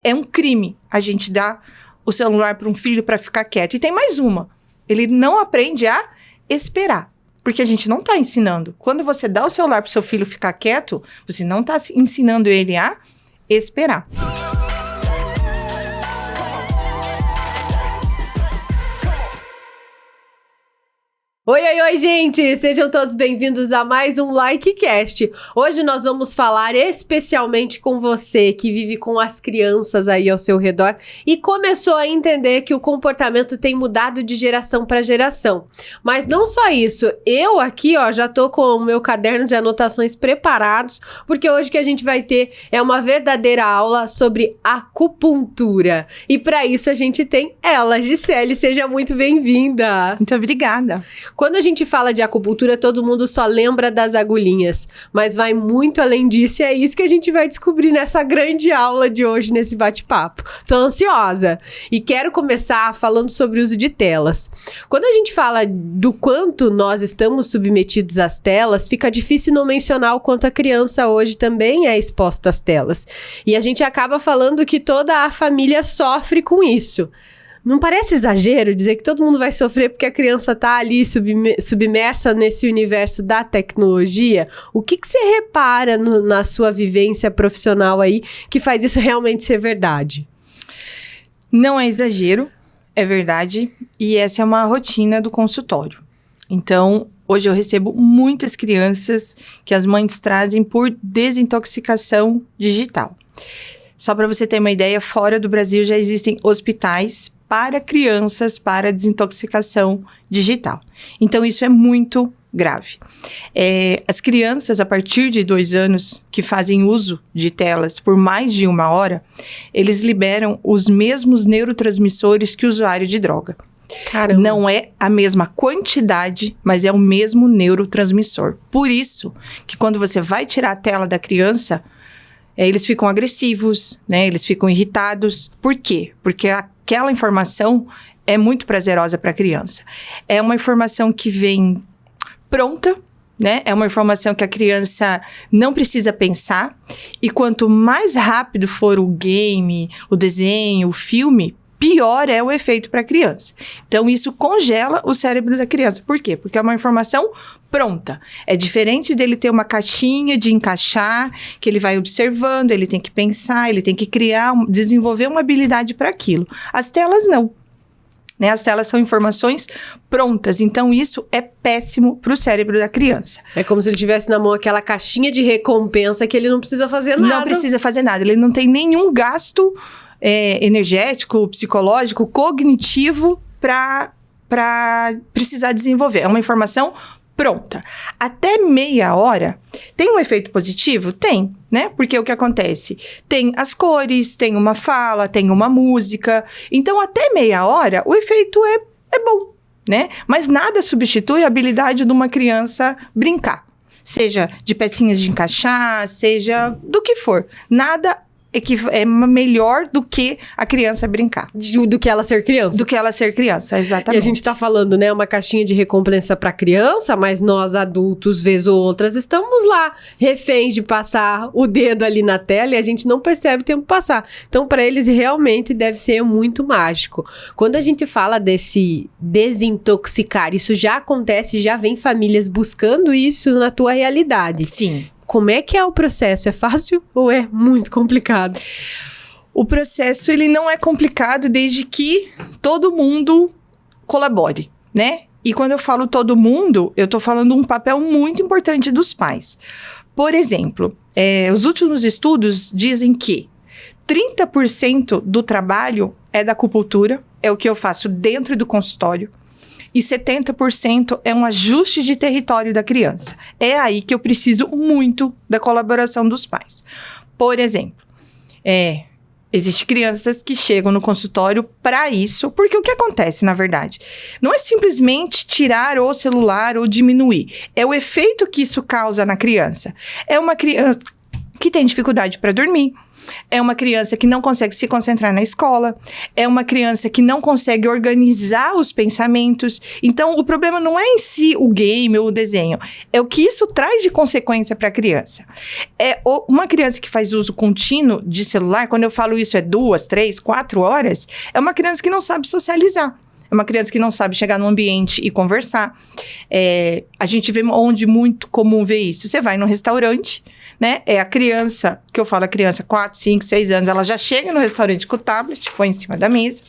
É um crime a gente dar o celular para um filho para ficar quieto. E tem mais uma. Ele não aprende a esperar. Porque a gente não está ensinando. Quando você dá o celular para o seu filho ficar quieto, você não está ensinando ele a esperar. Oi, gente! Sejam todos bem-vindos a mais um LikeCast. Hoje nós vamos falar especialmente com você que vive com as crianças aí ao seu redor e começou a entender que o comportamento tem mudado de geração para geração. Mas não só isso, eu aqui, já tô com o meu caderno de anotações preparados, porque hoje que a gente vai ter é uma verdadeira aula sobre acupuntura. E para isso a gente tem ela, Gisele, seja muito bem-vinda! Muito obrigada! Quando a gente fala de acupuntura, todo mundo só lembra das agulhinhas, mas vai muito além disso e é isso que a gente vai descobrir nessa grande aula de hoje, nesse bate-papo. Tô ansiosa e quero começar falando sobre o uso de telas. Quando a gente fala do quanto nós estamos submetidos às telas, fica difícil não mencionar o quanto a criança hoje também é exposta às telas. E a gente acaba falando que toda a família sofre com isso. Não parece exagero dizer que todo mundo vai sofrer porque a criança tá ali submersa nesse universo da tecnologia? O que você repara na sua vivência profissional aí que faz isso realmente ser verdade? Não é exagero, é verdade. E essa é uma rotina do consultório. Então, hoje eu recebo muitas crianças que as mães trazem por desintoxicação digital. Só para você ter uma ideia, fora do Brasil já existem hospitais para crianças para desintoxicação digital. Então, isso é muito grave. As crianças, a partir de 2 anos, que fazem uso de telas por mais de 1 hora, eles liberam os mesmos neurotransmissores que o usuário de droga. Caramba. Não é a mesma quantidade, mas é o mesmo neurotransmissor. Por isso, que quando você vai tirar a tela da criança, eles ficam agressivos, né? Eles ficam irritados. Por quê? Porque aquela informação é muito prazerosa para a criança. É uma informação que vem pronta, né? É uma informação que a criança não precisa pensar. E quanto mais rápido for o game, o desenho, o filme, pior é o efeito para a criança. Então, isso congela o cérebro da criança. Por quê? Porque é uma informação pronta. É diferente dele ter uma caixinha de encaixar, que ele vai observando, ele tem que pensar, ele tem que criar, desenvolver uma habilidade para aquilo. As telas não. Né? As telas são informações prontas, então isso é péssimo para o cérebro da criança. É como se ele tivesse na mão aquela caixinha de recompensa que ele não precisa fazer nada. Não precisa fazer nada, ele não tem nenhum gasto energético, psicológico, cognitivo para precisar desenvolver. É uma informação pronta. Até meia hora, tem um efeito positivo? Tem, né? Porque o que acontece? Tem as cores, tem uma fala, tem uma música. Então, até meia hora, o efeito é bom, né? Mas nada substitui a habilidade de uma criança brincar. Seja de pecinhas de encaixar, seja do que for. Nada é melhor do que a criança brincar. Do que ela ser criança. Do que ela ser criança, exatamente. E a gente tá falando, né, uma caixinha de recompensa pra criança, mas nós adultos, vez ou outras, estamos lá, reféns de passar o dedo ali na tela e a gente não percebe o tempo passar. Então, pra eles, realmente deve ser muito mágico. Quando a gente fala desse desintoxicar, isso já acontece, já vem famílias buscando isso na tua realidade. Sim. Como é que é o processo? É fácil ou é muito complicado? O processo, ele não é complicado desde que todo mundo colabore, né? E quando eu falo todo mundo, eu tô falando um papel muito importante dos pais. Por exemplo, os últimos estudos dizem que 30% do trabalho é da acupuntura, é o que eu faço dentro do consultório. E 70% é um ajuste de território da criança. É aí que eu preciso muito da colaboração dos pais. Por exemplo, existem crianças que chegam no consultório para isso, porque o que acontece, na verdade? Não é simplesmente tirar o celular ou diminuir. É o efeito que isso causa na criança. É uma criança que tem dificuldade para dormir, É uma criança que não consegue se concentrar na escola. É uma criança que não consegue organizar os pensamentos. Então, o problema não é em si o game ou o desenho. É o que isso traz de consequência para a criança. Uma criança que faz uso contínuo de celular, quando eu falo isso 2, 3, 4 horas, é uma criança que não sabe socializar. É uma criança que não sabe chegar no ambiente e conversar. A gente vê onde muito comum ver isso. Você vai num restaurante, né? É a criança, que eu falo a criança, 4, 5, 6 anos, ela já chega no restaurante com o tablet, põe em cima da mesa.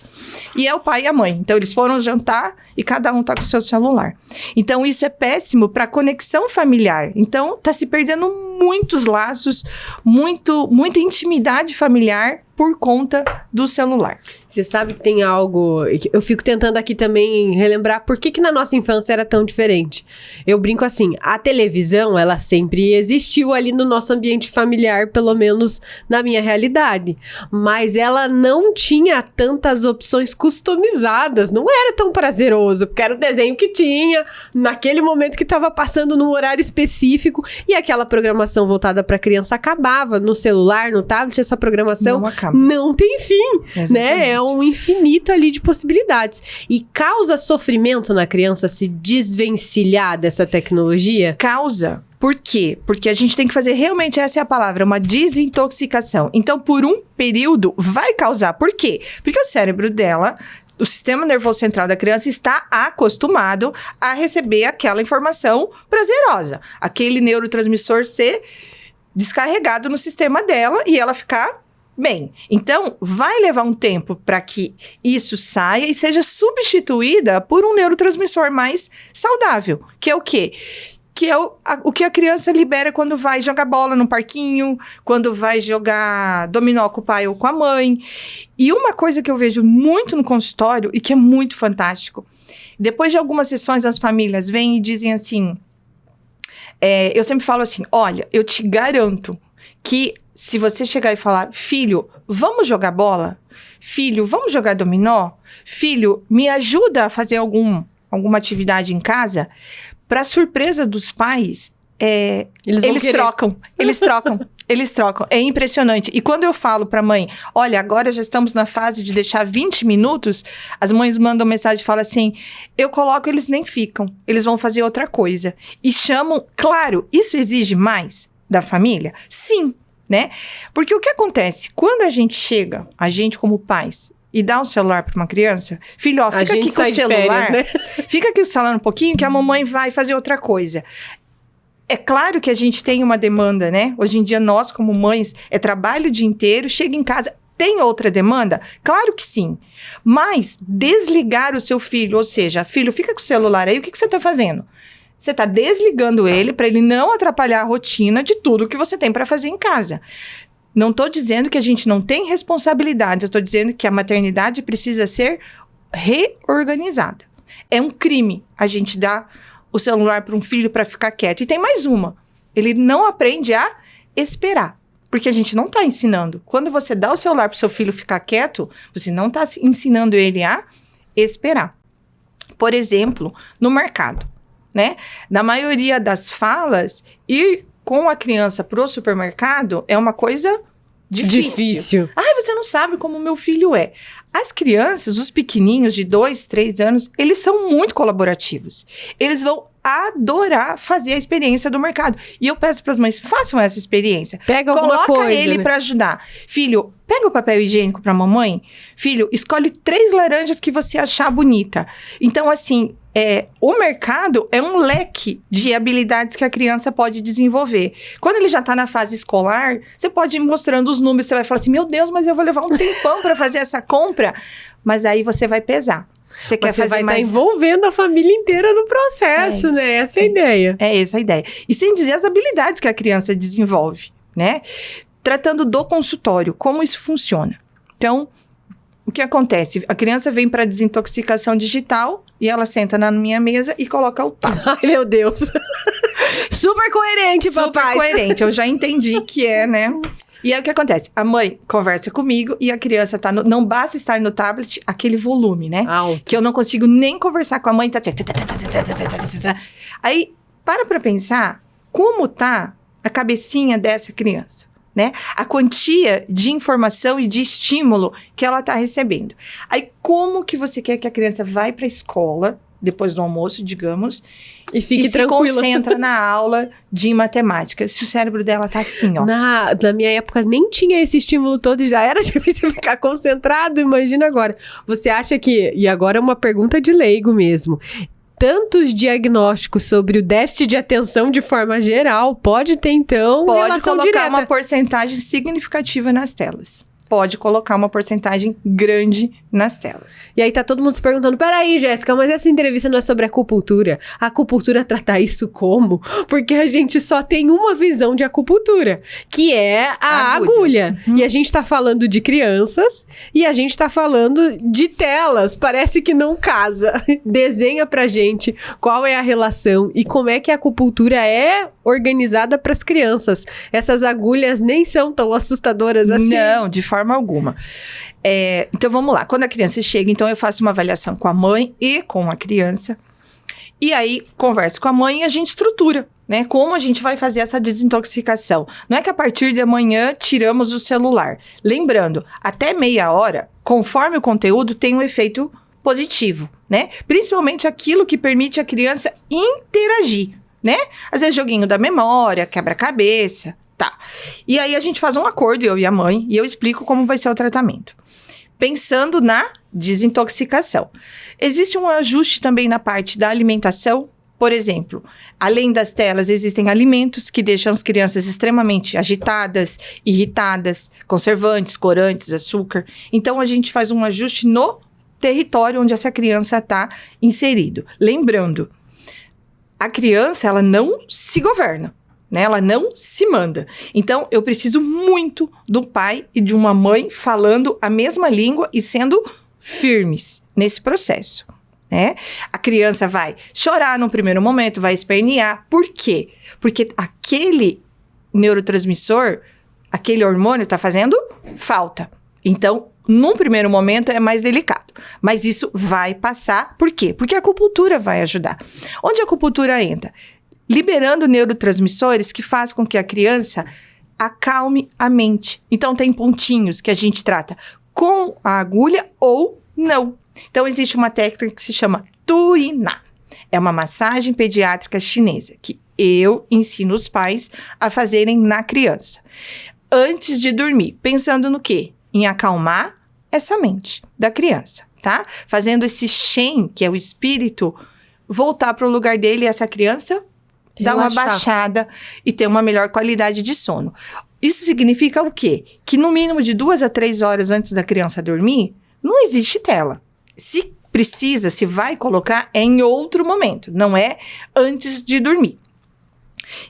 E é o pai e a mãe. Então, eles foram jantar e cada um tá com o seu celular. Então, isso é péssimo para a conexão familiar. Então, tá se perdendo muitos laços, muita intimidade familiar por conta do celular. Você sabe que tem algo... Eu fico tentando aqui também relembrar por que na nossa infância era tão diferente. Eu brinco assim, a televisão, ela sempre existiu ali no nosso ambiente familiar, pelo menos na minha realidade. Mas ela não tinha tantas opções customizadas. Não era tão prazeroso, porque era o desenho que tinha, naquele momento que estava passando num horário específico, e aquela programação voltada para criança acabava. No celular, no tablet, essa programação não tem fim, exatamente, né? É um infinito ali de possibilidades. E causa sofrimento na criança se desvencilhar dessa tecnologia? Causa. Por quê? Porque a gente tem que fazer, realmente essa é a palavra, uma desintoxicação. Então, por um período, vai causar. Por quê? Porque o cérebro dela, o sistema nervoso central da criança está acostumado a receber aquela informação prazerosa. Aquele neurotransmissor ser descarregado no sistema dela e ela ficar bem. Então, vai levar um tempo para que isso saia e seja substituída por um neurotransmissor mais saudável. Que é o quê? Que é o que a criança libera quando vai jogar bola no parquinho, quando vai jogar dominó com o pai ou com a mãe. E uma coisa que eu vejo muito no consultório e que é muito fantástico, depois de algumas sessões as famílias vêm e dizem assim, eu sempre falo assim, olha, eu te garanto que se você chegar e falar, filho, vamos jogar bola? Filho, vamos jogar dominó? Filho, me ajuda a fazer alguma atividade em casa? Para surpresa dos pais, eles trocam. É impressionante. E quando eu falo para a mãe, olha, agora já estamos na fase de deixar 20 minutos, as mães mandam mensagem e falam assim, eu coloco, eles nem ficam, eles vão fazer outra coisa. E chamam, claro, isso exige mais da família? Sim, né? Porque o que acontece? Quando a gente como pais, e dá um celular para uma criança, filho, ó, fica aqui com o celular, férias, né? Fica aqui o celular um pouquinho que a mamãe vai fazer outra coisa. É claro que a gente tem uma demanda, né? Hoje em dia, nós como mães, trabalho o dia inteiro, chega em casa, tem outra demanda? Claro que sim. Mas desligar o seu filho, ou seja, filho, fica com o celular aí, o que você está fazendo? Você está desligando ele para ele não atrapalhar a rotina de tudo que você tem para fazer em casa. Não estou dizendo que a gente não tem responsabilidades, eu estou dizendo que a maternidade precisa ser reorganizada. É um crime a gente dar o celular para um filho para ficar quieto. E tem mais uma, ele não aprende a esperar, porque a gente não está ensinando. Quando você dá o celular para o seu filho ficar quieto, você não está ensinando ele a esperar. Por exemplo, no mercado, né? Na maioria das falas, ir com a criança pro supermercado é uma coisa difícil. Ai, você não sabe como meu filho é. As crianças, os pequenininhos de 2, 3 anos, eles são muito colaborativos. Eles vão adorar fazer a experiência do mercado. E eu peço para as mães, façam essa experiência. Pega alguma coisa, coloca ele, né, para ajudar. Filho, pega o papel higiênico para mamãe. Filho, escolhe 3 laranjas que você achar bonita. Então, assim, o mercado é um leque de habilidades que a criança pode desenvolver. Quando ele já está na fase escolar, você pode ir mostrando os números, você vai falar assim, meu Deus, mas eu vou levar um tempão para fazer essa compra. Mas aí você vai pesar. Você vai estar envolvendo a família inteira no processo, né? Essa é a ideia. É essa a ideia. E sem dizer as habilidades que a criança desenvolve, né? Tratando do consultório, como isso funciona. Então, o que acontece? A criança vem para desintoxicação digital e ela senta na minha mesa e coloca o tablet. Ai, meu Deus. Super coerente, papai. Super coerente. Eu já entendi que né? E aí, o que acontece? A mãe conversa comigo e a criança tá não basta estar no tablet, aquele volume, né? Alto. Que eu não consigo nem conversar com a mãe, tá assim. Aí, para pensar como tá a cabecinha dessa criança. né? A quantia de informação e de estímulo que ela está recebendo. Aí, como que você quer que a criança vá para a escola, depois do almoço, digamos, e fique se tranquila. concentra na aula de matemática, se o cérebro dela tá assim, ó. Na minha época nem tinha esse estímulo todo e já era difícil ficar concentrado, imagina agora. Você acha que, e agora é uma pergunta de leigo mesmo, tantos diagnósticos sobre o déficit de atenção de forma geral, pode ter então Pode relação colocar direta. uma porcentagem significativa nas telas. Pode colocar uma porcentagem grande nas telas. E aí tá todo mundo se perguntando, peraí, Jéssica, mas essa entrevista não é sobre acupuntura? A acupuntura trata isso como? Porque a gente só tem uma visão de acupuntura, que é a agulha. E a gente tá falando de crianças e a gente tá falando de telas. Parece que não casa. Desenha pra gente qual é a relação e como é que a acupuntura é organizada pras crianças. Essas agulhas nem são tão assustadoras assim. Não, de forma alguma. Então, vamos lá. Quando a criança chega, então eu faço uma avaliação com a mãe e com a criança. E aí, converso com a mãe e a gente estrutura, né? Como a gente vai fazer essa desintoxicação. Não é que a partir de amanhã tiramos o celular. Lembrando, até meia hora, conforme o conteúdo, tem um efeito positivo, né? Principalmente aquilo que permite a criança interagir, né? Às vezes, joguinho da memória, quebra-cabeça. Tá. E aí a gente faz um acordo, eu e a mãe, e eu explico como vai ser o tratamento. Pensando na desintoxicação. Existe um ajuste também na parte da alimentação. Por exemplo, além das telas, existem alimentos que deixam as crianças extremamente agitadas, irritadas, conservantes, corantes, açúcar. Então, a gente faz um ajuste no território onde essa criança está inserido. Lembrando, a criança, ela não se governa. Né? Ela não se manda. Então, eu preciso muito do pai e de uma mãe falando a mesma língua e sendo firmes nesse processo, né? A criança vai chorar no primeiro momento, vai espernear. Por quê? Porque aquele neurotransmissor, aquele hormônio está fazendo falta. Então, num primeiro momento é mais delicado. Mas isso vai passar. Por quê? Porque a acupuntura vai ajudar. Onde a acupuntura entra? Liberando neurotransmissores que faz com que a criança acalme a mente. Então, tem pontinhos que a gente trata com a agulha ou não. Então, existe uma técnica que se chama Tuina. É uma massagem pediátrica chinesa que eu ensino os pais a fazerem na criança. Antes de dormir, pensando no quê? Em acalmar essa mente da criança, tá? Fazendo esse Shen, que é o espírito, voltar para o lugar dele e essa criança dar uma baixada e ter uma melhor qualidade de sono. Isso significa o quê? Que no mínimo de 2 a 3 horas antes da criança dormir, não existe tela. Se precisa, se vai colocar, é em outro momento, não é antes de dormir.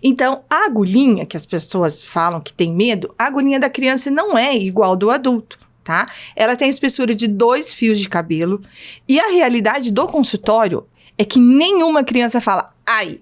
Então, a agulhinha que as pessoas falam que tem medo, a agulhinha da criança não é igual do adulto, tá? Ela tem a espessura de 2 fios de cabelo e a realidade do consultório é que nenhuma criança fala, ai,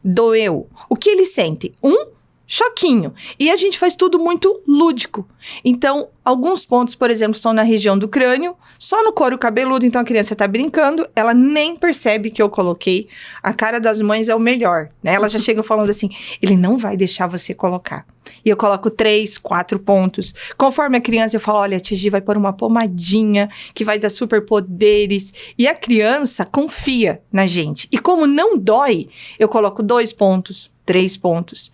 doeu. O que eles sentem? Um choquinho. E a gente faz tudo muito lúdico. Então, alguns pontos, por exemplo, são na região do crânio, só no couro cabeludo. Então, a criança tá brincando, ela nem percebe que eu coloquei. A cara das mães é o melhor, né? Ela já chega falando assim, ele não vai deixar você colocar. E eu coloco 3, 4 pontos. Conforme a criança, eu falo, olha, a tia Gi vai pôr uma pomadinha que vai dar superpoderes. E a criança confia na gente. E como não dói, eu coloco 2 pontos, 3 pontos.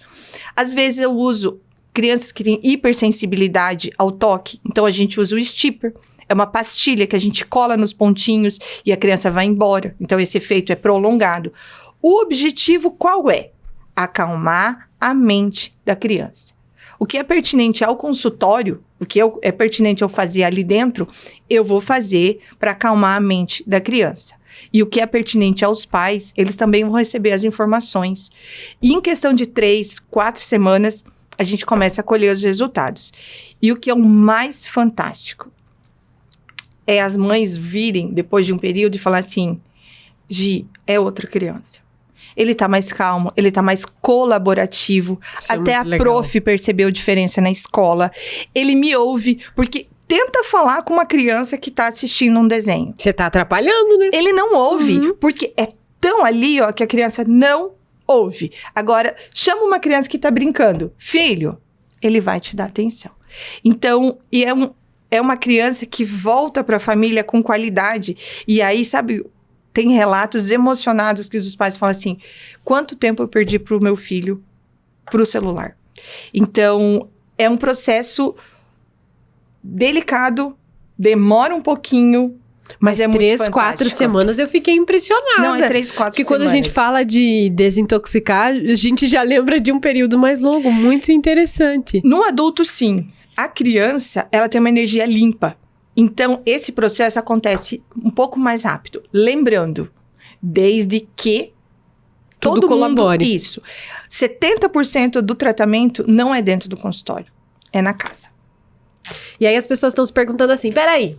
Às vezes eu uso crianças que têm hipersensibilidade ao toque. Então, a gente usa o stipper. É uma pastilha que a gente cola nos pontinhos e a criança vai embora. Então, esse efeito é prolongado. O objetivo qual é? Acalmar a mente da criança. O que é pertinente ao consultório, o que é pertinente eu fazer ali dentro, eu vou fazer para acalmar a mente da criança. E o que é pertinente aos pais, eles também vão receber as informações. E em questão de 3, 4 semanas, a gente começa a colher os resultados. E o que é o mais fantástico é as mães virem, depois de um período, e falar assim, Gi, é outra criança. Ele tá mais calmo, ele tá mais colaborativo. Isso até a legal. prof percebeu diferença na escola. Ele me ouve, porque tenta falar com uma criança que tá assistindo um desenho. Você tá atrapalhando, né? Ele não ouve, porque é tão ali, ó, que a criança não ouve. Agora, chama uma criança que tá brincando. Filho, ele vai te dar atenção. Então, é uma criança que volta para a família com qualidade. E aí, sabe, tem relatos emocionados que os pais falam assim, quanto tempo eu perdi pro meu filho pro celular? Então, é um processo delicado, demora um pouquinho, mas é muito 3, 4 semanas eu fiquei impressionada. Não, é 3, 4 semanas. Porque quando a gente fala de desintoxicar, a gente já lembra de um período mais longo, muito interessante. No adulto, sim. A criança, ela tem uma energia limpa. Então, esse processo acontece um pouco mais rápido. Lembrando, desde que tudo colabore. Isso. 70% do tratamento não é dentro do consultório, é na casa. E aí as pessoas estão se perguntando assim, peraí,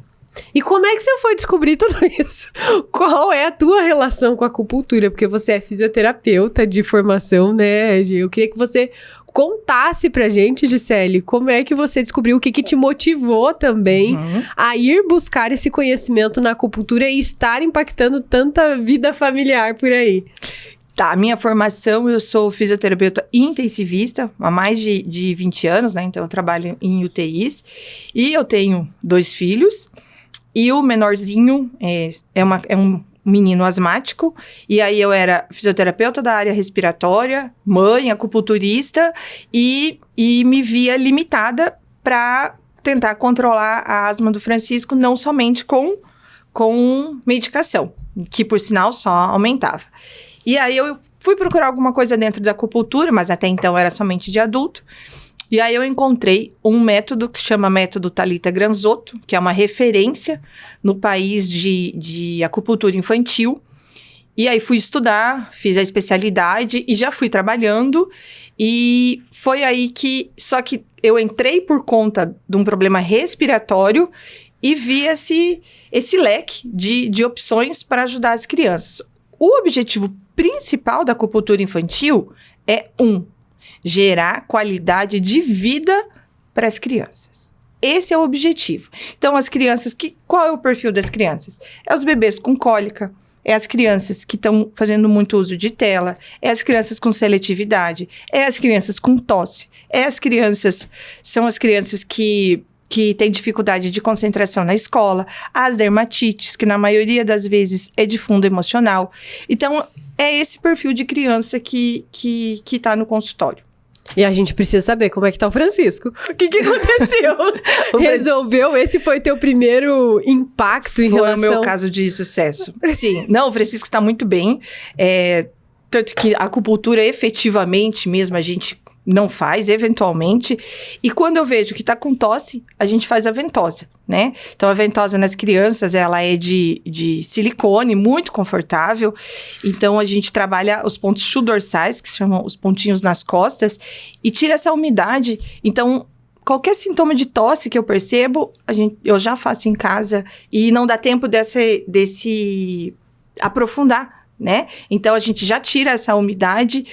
e como é que você foi descobrir tudo isso? Qual é a tua relação com a acupuntura? Porque você é fisioterapeuta de formação, né? Eu queria que você contasse pra gente, Gisele, como é que você descobriu, o que te motivou também a ir buscar esse conhecimento na acupuntura e estar impactando tanta vida familiar por aí. Tá, a minha formação, eu sou fisioterapeuta intensivista há mais de 20 anos, né? Então, eu trabalho em UTIs. E eu tenho 2 filhos. E o menorzinho é um menino asmático. E aí, eu era fisioterapeuta da área respiratória, mãe, acupunturista. E me via limitada para tentar controlar a asma do Francisco, não somente com medicação, que, por sinal, só aumentava. E aí, eu fui procurar alguma coisa dentro da acupuntura, mas até então era somente de adulto. E aí, eu encontrei um método que se chama método Thalita Granzotto, que é uma referência no país de acupuntura infantil. E aí, fui estudar, fiz a especialidade e já fui trabalhando. E foi aí só que eu entrei por conta de um problema respiratório e vi esse leque de opções para ajudar as crianças. O objetivo principal da acupuntura infantil é gerar qualidade de vida para as crianças. Esse é o objetivo. Então, as crianças, qual é o perfil das crianças? É os bebês com cólica, é as crianças que estão fazendo muito uso de tela, é as crianças com seletividade, é as crianças com tosse, são as crianças que tem dificuldade de concentração na escola, as dermatites, que na maioria das vezes é de fundo emocional. Então, é esse perfil de criança que tá no consultório. E a gente precisa saber como é que tá o Francisco. O que aconteceu? Resolveu? Esse foi teu primeiro impacto em relação... Foi o meu caso de sucesso. Sim. Não, o Francisco tá muito bem. Tanto que a acupuntura efetivamente mesmo a gente não faz, eventualmente. E quando eu vejo que tá com tosse, a gente faz a ventosa, né? Então, a ventosa nas crianças, ela é de silicone, muito confortável. Então, a gente trabalha os pontos chudorsais, que se chamam os pontinhos nas costas, e tira essa umidade. Então, qualquer sintoma de tosse que eu percebo, eu já faço em casa. E não dá tempo desse aprofundar, né? Então, a gente já tira essa umidade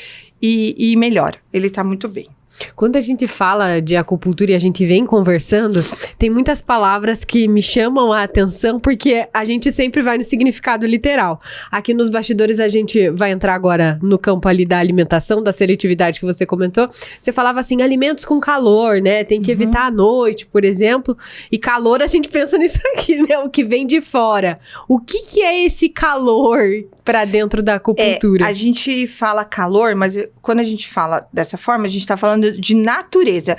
e melhora. Ele tá muito bem. Quando a gente fala de acupuntura e a gente vem conversando, tem muitas palavras que me chamam a atenção, porque a gente sempre vai no significado literal. Aqui nos bastidores a gente vai entrar agora no campo ali da alimentação, da seletividade que você comentou. Você falava assim, alimentos com calor, né? Tem que evitar à noite, por exemplo. E calor, a gente pensa nisso aqui, né? O que vem de fora. O que é esse calor para dentro da acupuntura? A gente fala calor, mas quando a gente fala dessa forma, a gente tá falando de natureza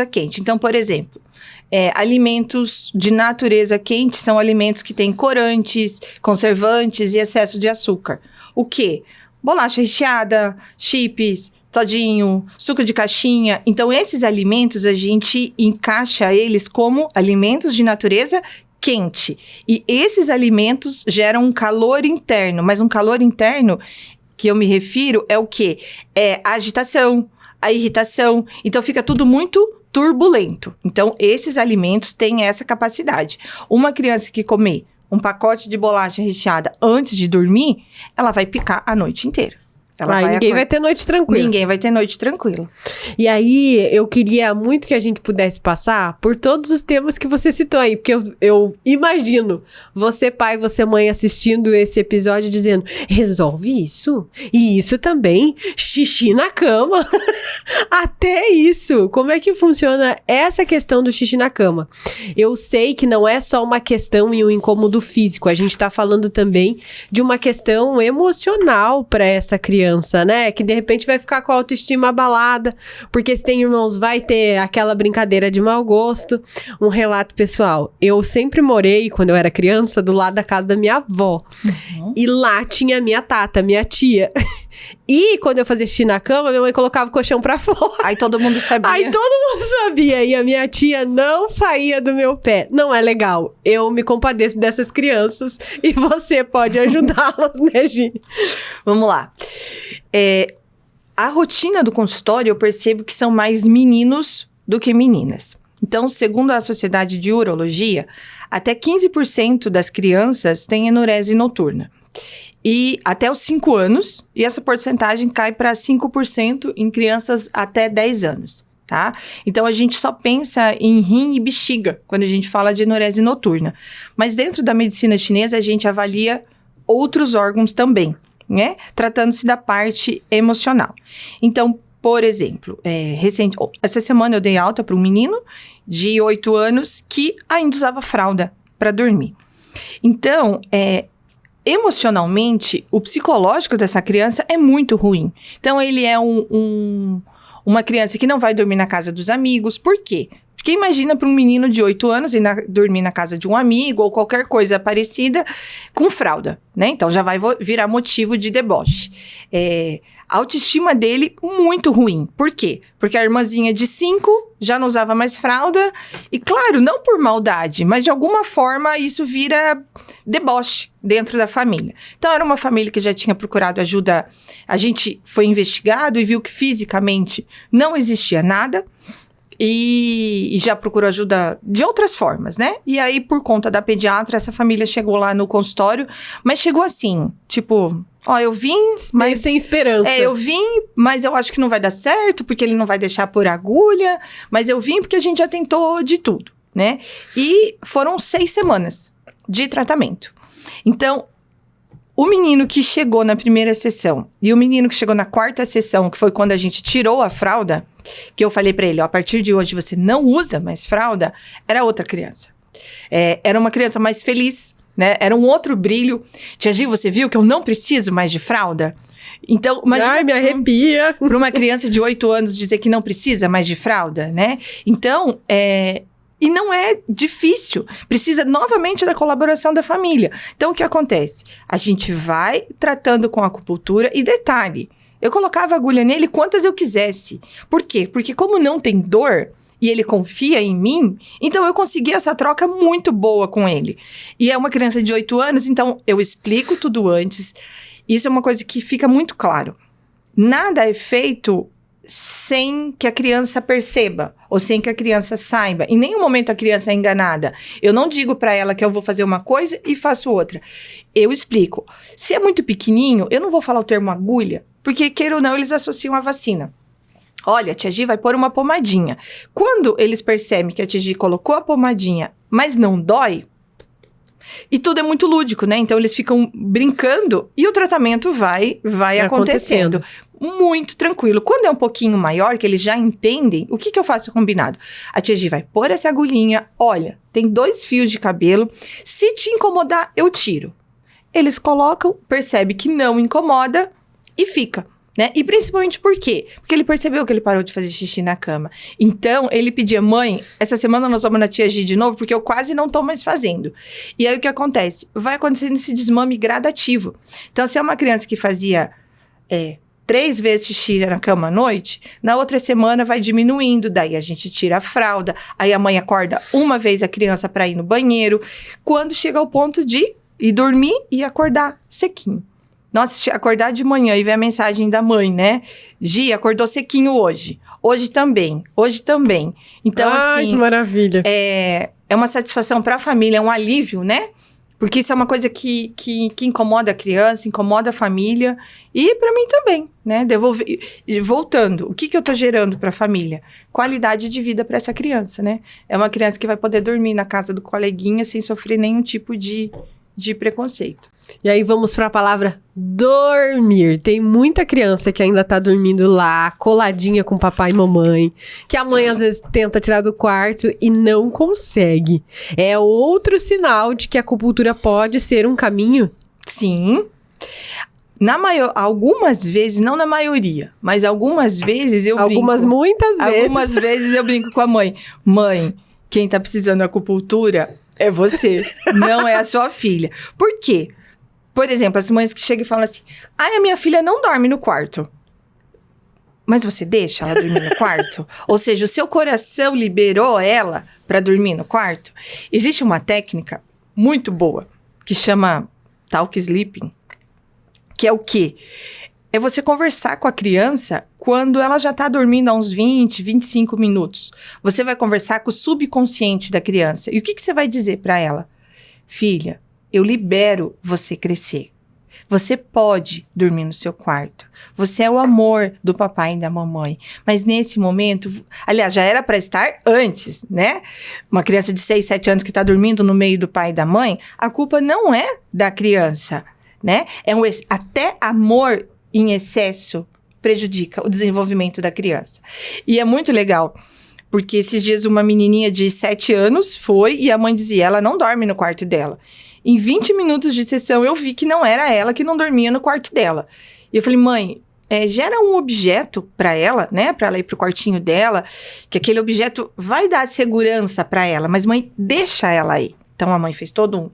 quente. Então, por exemplo, alimentos de natureza quente são alimentos que têm corantes, conservantes e excesso de açúcar. O quê? Bolacha recheada, chips, todinho, suco de caixinha. Então, esses alimentos, a gente encaixa eles como alimentos de natureza quente. E esses alimentos geram um calor interno, mas um calor interno que eu me refiro é o quê? É a agitação, a irritação. Então, fica tudo muito turbulento. Então, esses alimentos têm essa capacidade. Uma criança que comer um pacote de bolacha recheada antes de dormir, ela vai picar a noite inteira. Ninguém vai ter noite tranquila. Ninguém vai ter noite tranquila. E aí, eu queria muito que a gente pudesse passar por todos os temas que você citou aí. Porque eu imagino você, pai, você, mãe, assistindo esse episódio dizendo, resolve isso? E isso também? Xixi na cama? Até isso! Como é que funciona essa questão do xixi na cama? Eu sei que não é só uma questão e um incômodo físico. A gente tá falando também de uma questão emocional para essa criança, né? Que de repente vai ficar com a autoestima abalada, porque se tem irmãos, vai ter aquela brincadeira de mau gosto. Um relato pessoal. Eu sempre morei, quando eu era criança, do lado da casa da minha avó. E lá tinha a minha tata, minha tia. E quando eu fazia xixi na cama, minha mãe colocava o colchão pra fora. Aí todo mundo sabia. E a minha tia não saía do meu pé. Não é legal. Eu me compadeço dessas crianças e você pode ajudá-las, né, Gi? Vamos lá. A rotina do consultório, eu percebo que são mais meninos do que meninas. Então, segundo a Sociedade de Urologia, até 15% das crianças têm enurese noturna. E até os 5 anos, e essa porcentagem cai para 5% em crianças até 10 anos, tá? Então, a gente só pensa em rim e bexiga quando a gente fala de enurese noturna. Mas dentro da medicina chinesa, a gente avalia outros órgãos também, né? Tratando-se da parte emocional. Então, por exemplo, essa semana eu dei alta para um menino de 8 anos que ainda usava fralda para dormir. Então, emocionalmente, o psicológico dessa criança é muito ruim. Então, ele é uma criança que não vai dormir na casa dos amigos. Por quê? Porque imagina para um menino de 8 anos ir dormir na casa de um amigo ou qualquer coisa parecida com fralda, né? Então, já vai virar motivo de deboche. A autoestima dele muito ruim. Por quê? Porque a irmãzinha de 5 já não usava mais fralda. E claro, não por maldade, mas de alguma forma isso vira deboche dentro da família. Então, era uma família que já tinha procurado ajuda. A gente foi investigado e viu que fisicamente não existia nada. E já procurou ajuda de outras formas, né? E aí, por conta da pediatra, essa família chegou lá no consultório, mas chegou assim, tipo, eu vim, mas... Meio sem esperança. Eu vim, mas eu acho que não vai dar certo, porque ele não vai deixar por agulha, mas eu vim porque a gente já tentou de tudo, né? E foram 6 semanas de tratamento. Então, o menino que chegou na primeira sessão e o menino que chegou na 4ª sessão, que foi quando a gente tirou a fralda, que eu falei pra ele, a partir de hoje você não usa mais fralda, era outra criança. Era uma criança mais feliz, né? Era um outro brilho. Tia Gi, você viu que eu não preciso mais de fralda? Então, imagina... Ai, me arrepia. Para uma criança de 8 anos dizer que não precisa mais de fralda, né? Então, e não é difícil. Precisa novamente da colaboração da família. Então, o que acontece? A gente vai tratando com acupuntura e detalhe, eu colocava agulha nele quantas eu quisesse. Por quê? Porque como não tem dor e ele confia em mim, então eu consegui essa troca muito boa com ele. E é uma criança de 8 anos, então eu explico tudo antes. Isso é uma coisa que fica muito claro. Nada é feito sem que a criança perceba ou sem que a criança saiba. Em nenhum momento a criança é enganada. Eu não digo para ela que eu vou fazer uma coisa e faço outra. Eu explico. Se é muito pequenininho, eu não vou falar o termo agulha, porque, queira ou não, eles associam a vacina. Olha, a tia Gi vai pôr uma pomadinha. Quando eles percebem que a tia Gi colocou a pomadinha, mas não dói, e tudo é muito lúdico, né? Então, eles ficam brincando e o tratamento vai acontecendo. Muito tranquilo. Quando é um pouquinho maior, que eles já entendem, o que eu faço combinado? A tia Gi vai pôr essa agulhinha. Olha, tem 2 fios de cabelo. Se te incomodar, eu tiro. Eles colocam, percebe que não incomoda e fica, né? E principalmente por quê? Porque ele percebeu que ele parou de fazer xixi na cama. Então, ele pedia, mãe, essa semana nós vamos na tia Gi de novo, porque eu quase não tô mais fazendo. E aí, o que acontece? Vai acontecendo esse desmame gradativo. Então, se é uma criança que fazia 3 vezes xixi na cama à noite, na outra semana vai diminuindo, daí a gente tira a fralda, aí a mãe acorda uma vez a criança para ir no banheiro, quando chega ao ponto de ir dormir e acordar sequinho. Nossa, acordar de manhã e ver a mensagem da mãe, né? Gi, acordou sequinho hoje. Hoje também. Então, ai, assim... que maravilha. É uma satisfação para a família, é um alívio, né? Porque isso é uma coisa que incomoda a criança, incomoda a família e para mim também, né? Voltando, o que eu tô gerando para a família? Qualidade de vida para essa criança, né? É uma criança que vai poder dormir na casa do coleguinha sem sofrer nenhum tipo de preconceito. E aí vamos para a palavra dormir. Tem muita criança que ainda tá dormindo lá, coladinha com papai e mamãe, que a mãe às vezes tenta tirar do quarto e não consegue. É outro sinal de que a acupuntura pode ser um caminho? Sim. Algumas vezes, não na maioria, mas algumas vezes eu brinco. Muitas vezes. Algumas vezes eu brinco com a mãe. Mãe, quem tá precisando de acupuntura é você, não é a sua filha. Por quê? Por exemplo, as mães que chegam e falam assim, a minha filha não dorme no quarto. Mas você deixa ela dormir no quarto? Ou seja, o seu coração liberou ela para dormir no quarto? Existe uma técnica muito boa que chama talk sleeping, que é o quê? É você conversar com a criança quando ela já está dormindo há uns 20, 25 minutos. Você vai conversar com o subconsciente da criança. E o que você vai dizer para ela? Filha, eu libero você crescer. Você pode dormir no seu quarto. Você é o amor do papai e da mamãe. Mas nesse momento, aliás, já era para estar antes, né? Uma criança de 6, 7 anos que está dormindo no meio do pai e da mãe, a culpa não é da criança, né? Até amor em excesso prejudica o desenvolvimento da criança. E é muito legal, porque esses dias uma menininha de 7 anos foi e a mãe dizia, ela não dorme no quarto dela. Em 20 minutos de sessão, eu vi que não era ela que não dormia no quarto dela. E eu falei, mãe, gera um objeto para ela, né? Para ela ir pro quartinho dela, que aquele objeto vai dar segurança para ela. Mas, mãe, deixa ela ir. Então, a mãe fez todo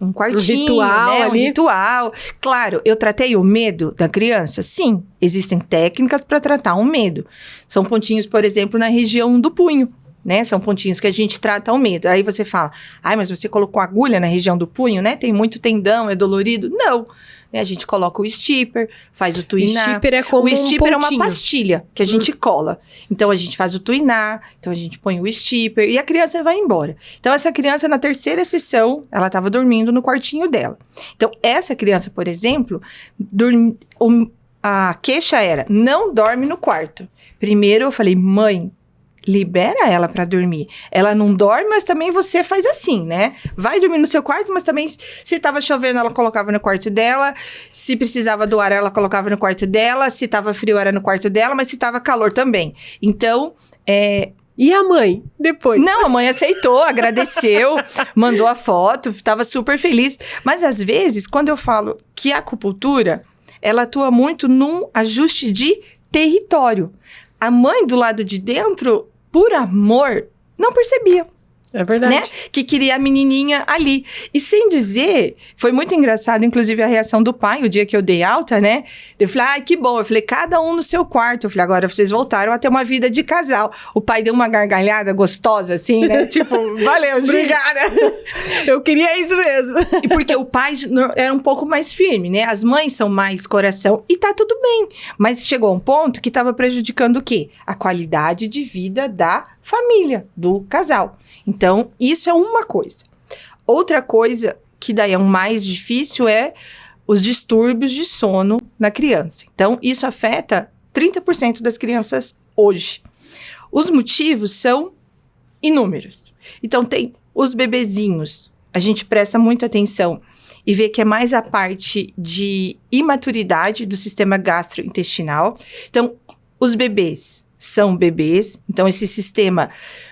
um quartinho, ritual, né? ali. Um ritual. Claro, eu tratei o medo da criança? Sim, existem técnicas para tratar o medo. São pontinhos, por exemplo, na região do punho. Né? São pontinhos que a gente trata o medo. Aí você fala, mas você colocou agulha na região do punho, né? Tem muito tendão, é dolorido. Não. A gente coloca o stipper, faz o tuinar. O stipper é como o stipper um pontinho. É uma pastilha que a gente cola. Então, a gente faz o tuinar, então a gente põe o stipper e a criança vai embora. Então, essa criança, na terceira sessão, ela estava dormindo no quartinho dela. Então, essa criança, por exemplo, a queixa era, não dorme no quarto. Primeiro, eu falei, mãe, libera ela pra dormir. Ela não dorme, mas também você faz assim, né? Vai dormir no seu quarto, mas também se tava chovendo, ela colocava no quarto dela. Se precisava do ar, ela colocava no quarto dela. Se tava frio, era no quarto dela, mas se tava calor também. Então, E a mãe, depois? Não, a mãe aceitou, agradeceu, mandou a foto, tava super feliz. Mas às vezes, quando eu falo que a acupuntura, ela atua muito num ajuste de território. A mãe do lado de dentro, por amor, não percebia. É verdade. Né? Que queria a menininha ali. E sem dizer, foi muito engraçado, inclusive, a reação do pai, o dia que eu dei alta, né? Eu falei, que bom. Eu falei, cada um no seu quarto. Eu falei, agora vocês voltaram a ter uma vida de casal. O pai deu uma gargalhada gostosa, assim, né? Tipo, valeu, obrigada. Eu queria isso mesmo. E porque o pai era um pouco mais firme, né? As mães são mais coração e tá tudo bem. Mas chegou um ponto que tava prejudicando o quê? A qualidade de vida da família, do casal. Então, isso é uma coisa. Outra coisa, que daí é o mais difícil, é os distúrbios de sono na criança. Então, isso afeta 30% das crianças hoje. Os motivos são inúmeros. Então, tem os bebezinhos. A gente presta muita atenção e vê que é mais a parte de imaturidade do sistema gastrointestinal. Então, os bebês são bebês, então esse sistema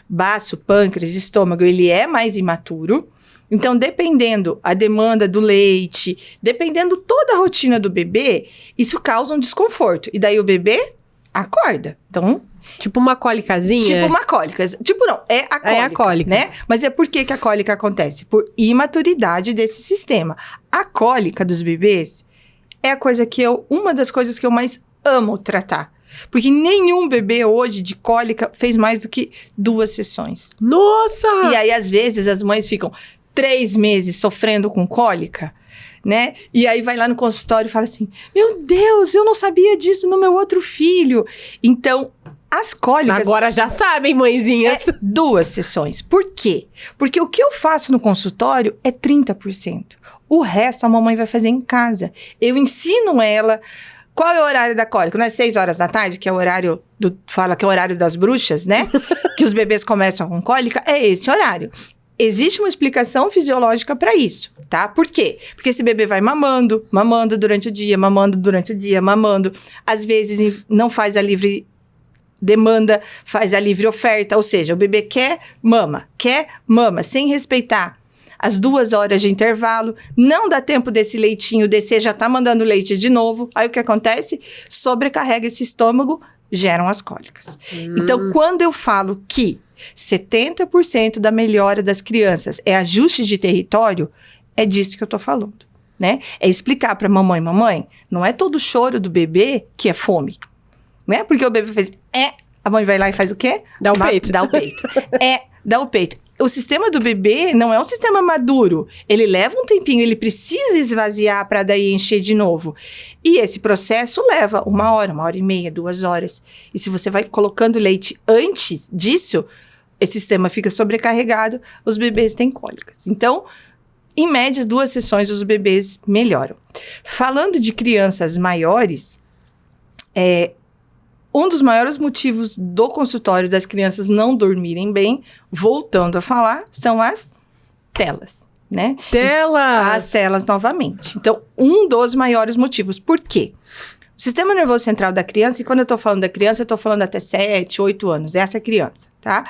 baço, pâncreas, estômago, ele é mais imaturo. Então, dependendo a demanda do leite, dependendo toda a rotina do bebê, isso causa um desconforto. E daí o bebê acorda. Então, tipo uma cólicazinha? Tipo uma cólica. Tipo não, é a cólica. É a cólica. Né? Mas é por que a cólica acontece? Por imaturidade desse sistema. A cólica dos bebês é a coisa uma das coisas que eu mais amo tratar. Porque nenhum bebê hoje de cólica fez mais do que 2 sessões. Nossa! E aí, às vezes, as mães ficam 3 meses sofrendo com cólica, né? E aí vai lá no consultório e fala assim, meu Deus, eu não sabia disso no meu outro filho. Então, As cólicas... Agora já sabem, mãezinhas. 2 sessões. Por quê? Porque o que eu faço no consultório é 30%. O resto a mamãe vai fazer em casa. Eu ensino ela... Qual é o horário da cólica? Não é 6 horas da tarde, que é o horário fala que é o horário das bruxas, né? Que os bebês começam com cólica. É esse horário. Existe uma explicação fisiológica para isso, tá? Por quê? Porque esse bebê vai mamando durante o dia, mamando. Às vezes não faz a livre demanda, faz a livre oferta. Ou seja, o bebê quer, mama, sem respeitar as 2 horas de intervalo, não dá tempo desse leitinho descer, já tá mandando leite de novo. Aí o que acontece? Sobrecarrega esse estômago, geram as cólicas. Então, quando eu falo que 70% da melhora das crianças é ajuste de território, é disso que eu tô falando, né? É explicar pra mamãe, não é todo choro do bebê que é fome, né? Porque o bebê faz, a mãe vai lá e faz o quê? Dá o peito. Dá o peito. O sistema do bebê não é um sistema maduro. Ele leva um tempinho, ele precisa esvaziar para daí encher de novo. E esse processo leva 1 hora, 1h30, 2 horas. E se você vai colocando leite antes disso, esse sistema fica sobrecarregado, os bebês têm cólicas. Então, em média, 2 sessões os bebês melhoram. Falando de crianças maiores, um dos maiores motivos do consultório das crianças não dormirem bem, voltando a falar, são as telas, né? As telas novamente. Então, um dos maiores motivos. Por quê? O sistema nervoso central da criança, e quando eu tô falando da criança, eu tô falando até 7, 8 anos, essa criança, tá?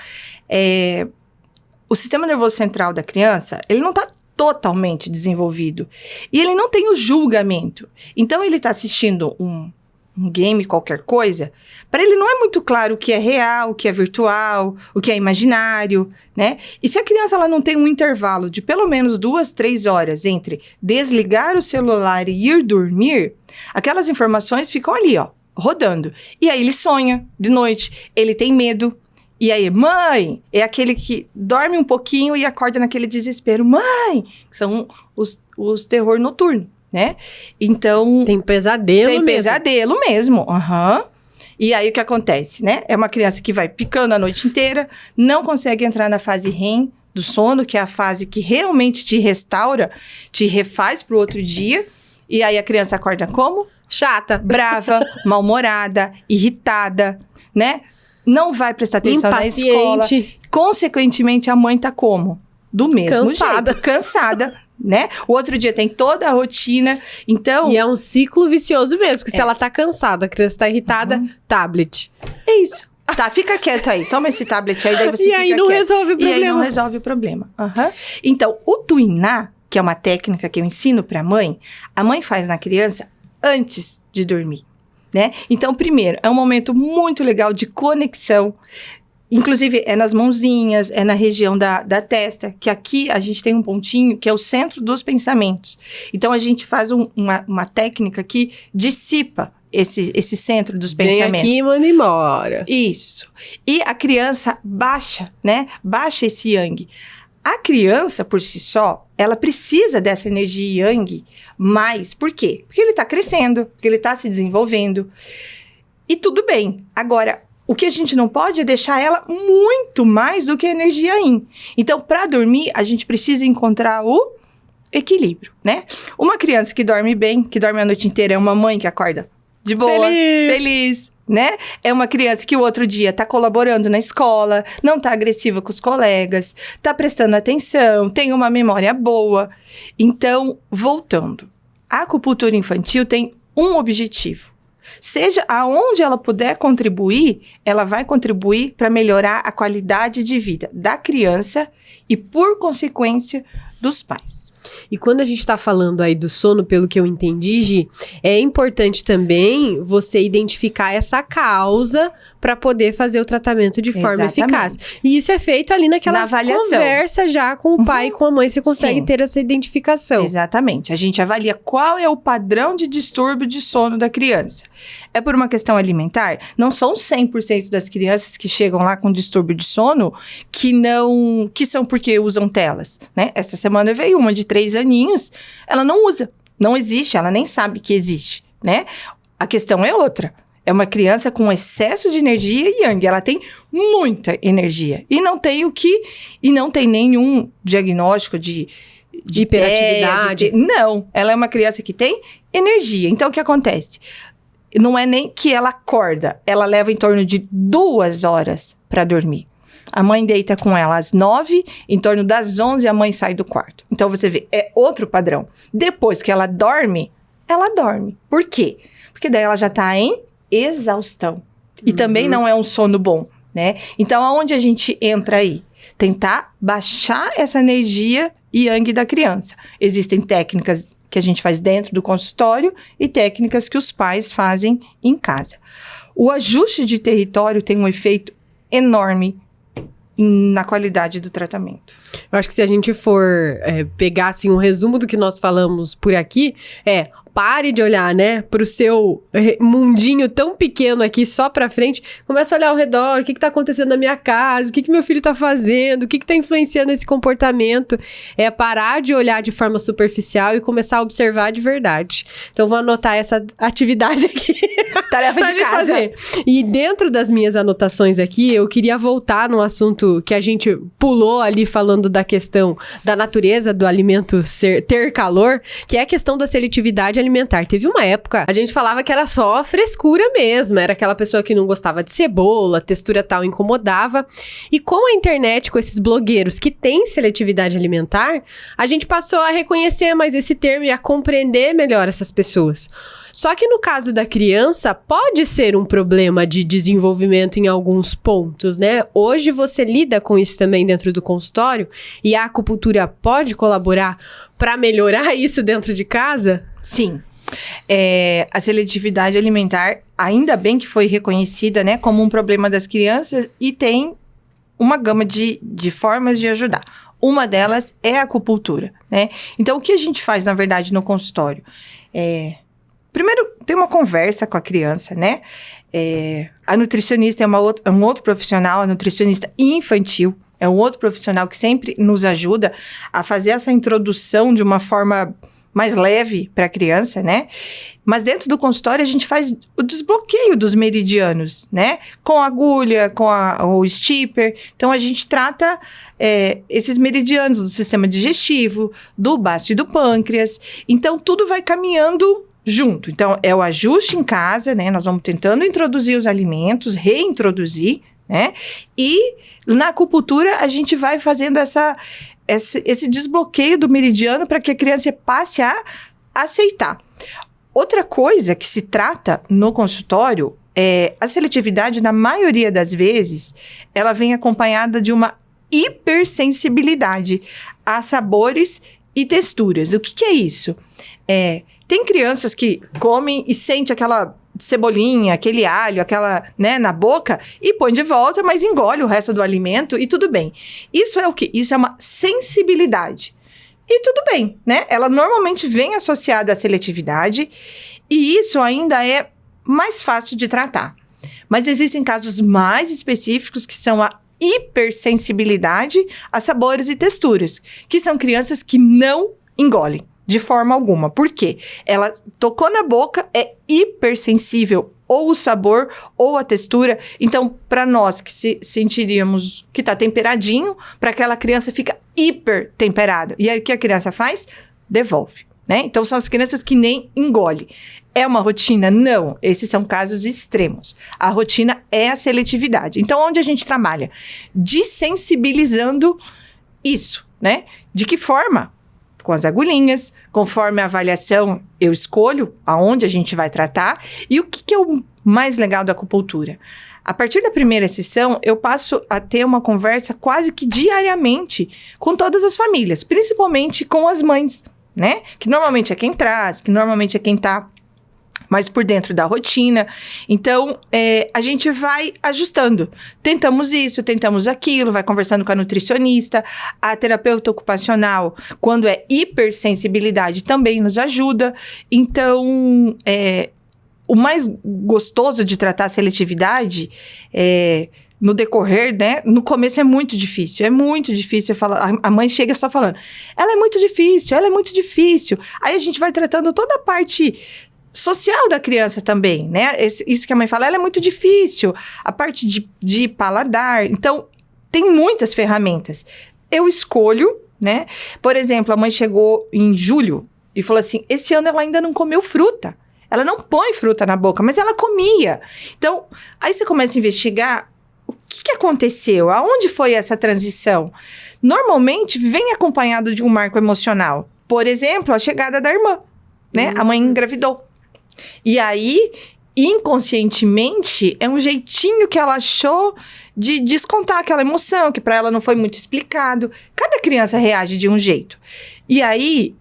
O sistema nervoso central da criança, ele não tá totalmente desenvolvido. E ele não tem o julgamento. Então, ele tá assistindo um game, qualquer coisa, para ele não é muito claro o que é real, o que é virtual, o que é imaginário, né? E se a criança ela não tem um intervalo de pelo menos 2, 3 horas entre desligar o celular e ir dormir, aquelas informações ficam ali, ó, rodando. E aí ele sonha de noite, ele tem medo. E aí, mãe, é aquele que dorme um pouquinho e acorda naquele desespero. Mãe, que são os terror noturno. Né? Então... Tem pesadelo mesmo. Tem pesadelo mesmo. E aí, o que acontece, né? É uma criança que vai picando a noite inteira, não consegue entrar na fase REM do sono, que é a fase que realmente te restaura, te refaz pro outro dia. E aí, a criança acorda como? Chata. Brava, mal-humorada, irritada, né? Não vai prestar atenção na escola. Consequentemente, a mãe tá como? Do mesmo jeito. Cansada. Né? O outro dia tem toda a rotina, então... E é um ciclo vicioso mesmo, porque se ela tá cansada, a criança tá irritada, tablet. É isso. Tá, fica quieto aí, toma esse tablet aí, daí você fica quieto. E aí não resolve o problema. E aí não resolve o problema. Então, o tuinar, que é uma técnica que eu ensino pra mãe, a mãe faz na criança antes de dormir, né? Então, primeiro, é um momento muito legal de conexão. Inclusive, é nas mãozinhas, é na região da testa, que aqui a gente tem um pontinho que é o centro dos pensamentos. Então, a gente faz uma técnica que dissipa esse centro dos pensamentos. Vem aqui e manda embora. Isso. E a criança baixa, né? Baixa esse yang. A criança, por si só, ela precisa dessa energia yang, mas por quê? Porque ele tá crescendo, porque ele tá se desenvolvendo. E tudo bem. Agora, o que a gente não pode é deixar ela muito mais do que a energia yin. Então, para dormir, a gente precisa encontrar o equilíbrio, né? Uma criança que dorme bem, que dorme a noite inteira, é uma mãe que acorda de boa, feliz, né? É uma criança que o outro dia tá colaborando na escola, não tá agressiva com os colegas, tá prestando atenção, tem uma memória boa. Então, voltando, a acupuntura infantil tem um objetivo. Seja aonde ela puder contribuir, ela vai contribuir para melhorar a qualidade de vida da criança e, por consequência, dos pais. E quando a gente tá falando aí do sono, pelo que eu entendi, Gi, é importante também você identificar essa causa para poder fazer o tratamento de forma eficaz. E isso é feito ali naquela conversa já com o pai e com a mãe, você consegue ter essa identificação. Exatamente. A gente avalia qual é o padrão de distúrbio de sono da criança. É por uma questão alimentar? Não são 100% das crianças que chegam lá com distúrbio de sono que são porque usam telas, né? Essa semana veio uma de 3 aninhos, ela não usa, não existe, ela nem sabe que existe, né? A questão é outra. É uma criança com excesso de energia yang. Ela tem muita energia. E não tem nenhum diagnóstico de hiperatividade. Não, ela é uma criança que tem energia. Então, o que acontece? Não é nem que ela acorda. Ela leva em torno de 2 horas para dormir. A mãe deita com ela às 9, em torno das 11 a mãe sai do quarto. Então, você vê, é outro padrão. Depois que ela dorme. Por quê? Porque daí ela já tá em exaustão. E também não é um sono bom, né? Então, aonde a gente entra aí? Tentar baixar essa energia yang da criança. Existem técnicas que a gente faz dentro do consultório e técnicas que os pais fazem em casa. O ajuste de território tem um efeito enorme na qualidade do tratamento. Eu acho que se a gente for pegar, assim, um resumo do que nós falamos por aqui, pare de olhar, né, pro seu mundinho tão pequeno aqui só pra frente, começa a olhar ao redor, o que tá acontecendo na minha casa, o que meu filho tá fazendo, o que tá influenciando esse comportamento. É parar de olhar de forma superficial e começar a observar de verdade. Então, vou anotar essa atividade aqui. Tarefa de casa. Fazer. E dentro das minhas anotações aqui, eu queria voltar no assunto que a gente pulou ali falando da questão da natureza do alimento ter calor, que é a questão da seletividade alimentar. Teve uma época, a gente falava que era só frescura mesmo, era aquela pessoa que não gostava de cebola, textura tal incomodava. E com a internet, com esses blogueiros que têm seletividade alimentar, a gente passou a reconhecer mais esse termo e a compreender melhor essas pessoas. Só que no caso da criança, pode ser um problema de desenvolvimento em alguns pontos, né? Hoje você lida com isso também dentro do consultório e a acupuntura pode colaborar para melhorar isso dentro de casa? Sim. A seletividade alimentar, ainda bem que foi reconhecida, né, como um problema das crianças e tem uma gama de formas de ajudar. Uma delas é a acupuntura, né? Então, o que a gente faz, na verdade, no consultório? Primeiro, tem uma conversa com a criança, né? A nutricionista é um outro profissional, a nutricionista infantil. É um outro profissional que sempre nos ajuda a fazer essa introdução de uma forma mais leve para a criança, né? Mas dentro do consultório a gente faz o desbloqueio dos meridianos, né? Com a agulha, com o stipper. Então a gente trata esses meridianos do sistema digestivo, do baço e do pâncreas. Então tudo vai caminhando junto. Então é o ajuste em casa, né? Nós vamos tentando introduzir os alimentos, reintroduzir, né? E na acupuntura a gente vai fazendo esse desbloqueio do meridiano para que a criança passe a aceitar. Outra coisa que se trata no consultório é a seletividade, na maioria das vezes, ela vem acompanhada de uma hipersensibilidade a sabores e texturas. O que é isso? Tem crianças que comem e sentem aquela cebolinha, aquele alho, aquela, né, na boca e põe de volta, mas engole o resto do alimento e tudo bem. Isso é o quê? Isso é uma sensibilidade. E tudo bem, né? Ela normalmente vem associada à seletividade e isso ainda é mais fácil de tratar. Mas existem casos mais específicos que são a hipersensibilidade a sabores e texturas, que são crianças que não engolem de forma alguma. Por quê? Ela tocou na boca, é hipersensível ou o sabor ou a textura. Então, para nós que sentiríamos que tá temperadinho, para aquela criança fica hiper temperada. E aí o que a criança faz? Devolve, né? Então, são as crianças que nem engolem. É uma rotina? Não. Esses são casos extremos. A rotina é a seletividade. Então, onde a gente trabalha? Desensibilizando isso, né? De que forma? Com as agulhinhas, conforme a avaliação, eu escolho aonde a gente vai tratar. E o que é o mais legal da acupuntura? A partir da primeira sessão, eu passo a ter uma conversa quase que diariamente com todas as famílias, principalmente com as mães, né? Que normalmente é quem traz, que normalmente é quem tá mais por dentro da rotina. Então, a gente vai ajustando. Tentamos isso, tentamos aquilo, vai conversando com a nutricionista. A terapeuta ocupacional, quando é hipersensibilidade, também nos ajuda. Então, o mais gostoso de tratar a seletividade no decorrer, né? No começo é muito difícil. A mãe chega só falando, ela é muito difícil. Aí a gente vai tratando toda a parte social da criança também, né? Isso que a mãe fala, ela é muito difícil. A parte de paladar. Então, tem muitas ferramentas. Eu escolho, né? Por exemplo, a mãe chegou em julho e falou assim, esse ano ela ainda não comeu fruta. Ela não põe fruta na boca, mas ela comia. Então, aí você começa a investigar o que aconteceu, aonde foi essa transição. Normalmente, vem acompanhado de um marco emocional. Por exemplo, a chegada da irmã, né? A mãe engravidou. E aí, inconscientemente, é um jeitinho que ela achou de descontar aquela emoção, que para ela não foi muito explicado. Cada criança reage de um jeito. E aí,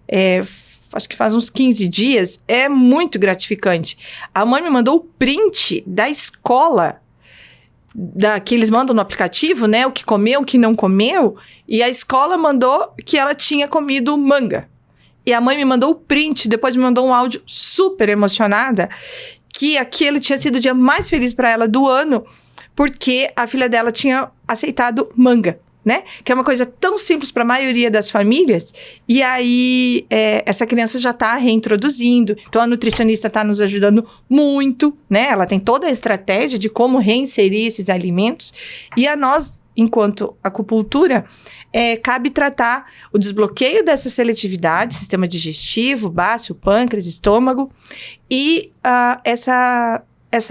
acho que faz uns 15 dias, é muito gratificante. A mãe me mandou o print da escola, que eles mandam no aplicativo, né? O que comeu, o que não comeu. E a escola mandou que ela tinha comido manga. E a mãe me mandou o print, depois me mandou um áudio super emocionada, que aquele tinha sido o dia mais feliz para ela do ano, porque a filha dela tinha aceitado manga, né? Que é uma coisa tão simples para a maioria das famílias. E aí, essa criança já está reintroduzindo. Então, a nutricionista está nos ajudando muito, né? Ela tem toda a estratégia de como reinserir esses alimentos. E a nós, enquanto acupuntura, cabe tratar o desbloqueio dessa seletividade, sistema digestivo, baço, pâncreas, estômago, e essa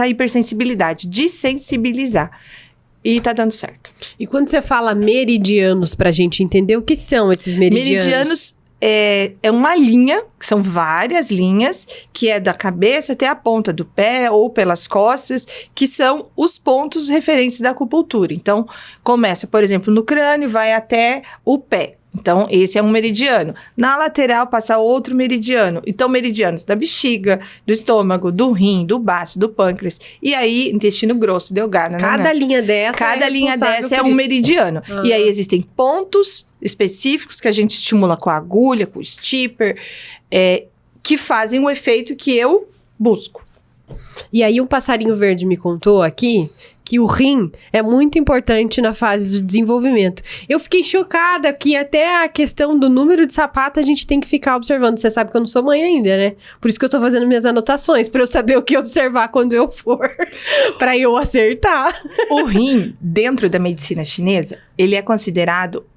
hipersensibilidade, desensibilizar. E tá dando certo. E quando você fala meridianos, pra gente entender, o que são esses meridianos? Meridianos é uma linha, são várias linhas, que é da cabeça até a ponta do pé ou pelas costas, que são os pontos referentes da acupuntura. Então, começa, por exemplo, no crânio, vai até o pé. Então, esse é um meridiano. Na lateral, passa outro meridiano. Então, meridianos da bexiga, do estômago, do rim, do baço, do pâncreas. E aí, intestino grosso, delgado. Cada linha dessa é um meridiano. E aí, existem pontos específicos que a gente estimula com a agulha, com o stipper, que fazem o efeito que eu busco. E aí, um passarinho verde me contou aqui que o rim é muito importante na fase do desenvolvimento. Eu fiquei chocada que até a questão do número de sapato a gente tem que ficar observando. Você sabe que eu não sou mãe ainda, né? Por isso que eu tô fazendo minhas anotações, pra eu saber o que observar quando eu for, pra eu acertar. O rim, dentro da medicina chinesa, ele é considerado